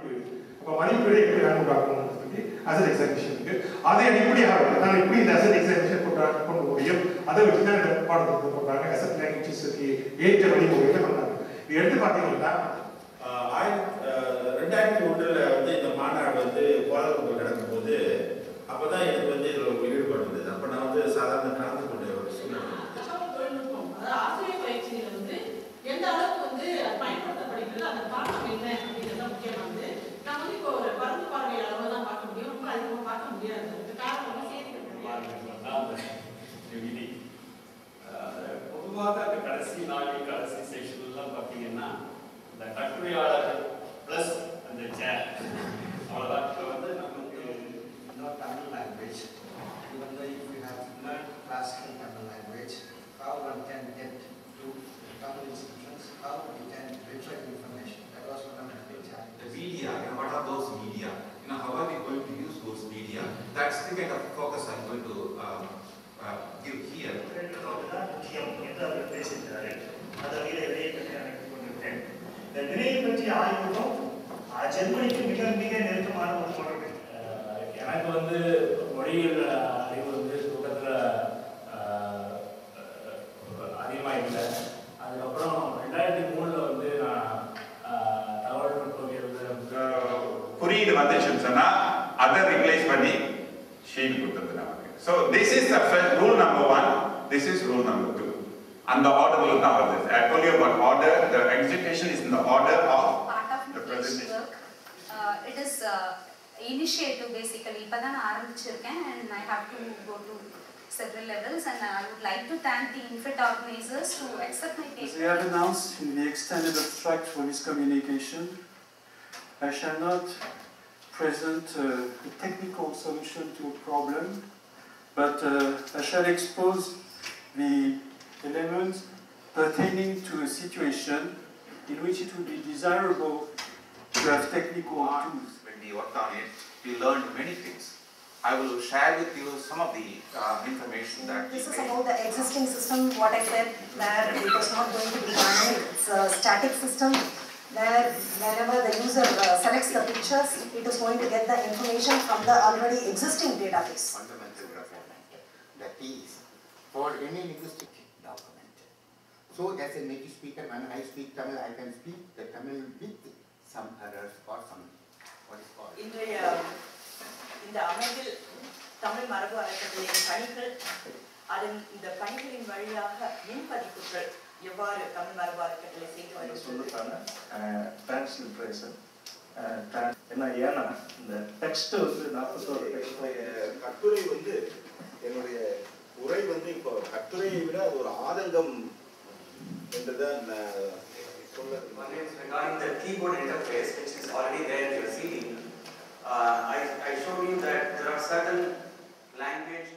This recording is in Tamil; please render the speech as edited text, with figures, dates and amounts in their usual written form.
மதிப்பீடு. அப்போ மதிப்பீடு எப்படி வேணும் பார்க்கணும்னு சொல்லி அசட் எக்ஸாமினேஷன் இருக்கு. அதை அடிப்படையாக நான் எப்படி இந்த அசட் எக்ஸாமினேஷன் கொண்டு முடியும், அதை வச்சு தான் இந்த பாடத்திட்டத்தை போட்டாங்க. அசட் லாங்குவேஜஸ்க்கு ஏற்ற வழிமுறைகளை பண்ணாங்க. இது எடுத்து பார்த்தீங்கன்னா 2001 வந்து இந்த மாநாடு வந்து கோலாலம்பூர் நடக்கும்போது அப்பதான் எனக்கு வந்து இதுல ஒரு ஈடுபாடு இருந்தது. அப்ப நான் வந்து சாதாரண கலந்து கொண்ட ஒரு சூழ்நிலை. தொழில்நுட்பம் அதாவது ஆசிரியர் பயிற்சியில வந்து எந்த அளவுக்கு வந்து பயன்படுத்தப்படுகிறது, அந்த பாடம் என்ன அப்படிங்கிறது முக்கியமானது. நான் வந்து இப்போ ஒரு பரந்து பார்வை அளவு தான் பார்க்க முடியும், ரொம்ப அதிகமாக பார்க்க முடியாது. அதுக்கு காரணம் செய்திகள் பொதுவாக அந்த கடைசி நாளில் கடைசி செஷன்லாம் பார்த்தீங்கன்னா இந்த கட்டுரையாளர்கள் ப்ளஸ் அந்த சேர் அவ்வளோதான். இப்போ வந்து நமக்கு Tamil language, even though if you have learned classical Tamil language, how one can get to Tamil institutions, how we can retrieve information. That was one of the big challenges. The media, what are those media? How are we going to use those media? That's the kind of focus I'm going to give here. இந்த நிலையை பற்றி ஆய்வுக்கும் ஜெர்மனிக்கு மிக மிக நெருக்கமான ஒரு தொடர்பு. எனக்கு வந்து மொழியில் அறிவு வந்து தூக்கத்தில் அதிகமாக இல்லை. அதுக்கப்புறம் 2003 வந்து நான் தகவல் குறியீடு வந்துச்சுன்னு சொன்னா அதை ரிப்ளேஸ் பண்ணி ஷீட் கொடுத்தது நமக்கு. So this is the rule number 1, this is rule number 2. அந்த ஆர்டர்ல தான் வருது. I told you about order. The execution is in the order of the presentation. It is initiative basically. இப்பதான் நான் ஆரம்பிச்சிருக்கேன் and I have to go to several levels and I would like to thank the INFIT organizers to accept my paper. As we have announced in the extended abstract for this communication, I shall not present a technical solution to a problem, but I shall expose the elements pertaining to a situation in which it would be desirable to have technical tools. When we worked on it, we learned many things. I will share with you some of the information that this is about the existing system. What I said, that it was not going to be dynamic. It's a static system where whenever the user selects the pictures, it is going to get the information from the already existing database. Fundamental requirement, that is, for any linguistic document. So as a native speaker, when I speak Tamil, I can speak the Tamil with some errors or some what is called. இன்றைய இந்த அமைப்பில் தமிழ் மரபு அறக்கட்டளையின் பணிகள், அதன் இந்த பணிகளின் வழியாக மின்பதிப்புகள் எவ்வாறு தமிழ் மரபு அறக்கட்டளை செய்து வருகிறது? டிரான்ஸ்லிட்ரேஷன் ஏன்னா இந்த டெக்ஸ்ட் வந்து 41 கட்டுரை வந்து என்னுடைய உரை வந்து இப்போ கட்டுரையை விட அது ஒரு ஆதங்கம் என்றுதான் சொல்றது. Regarding the keyboard interface, which is already there in your CD, I showed you that there are certain language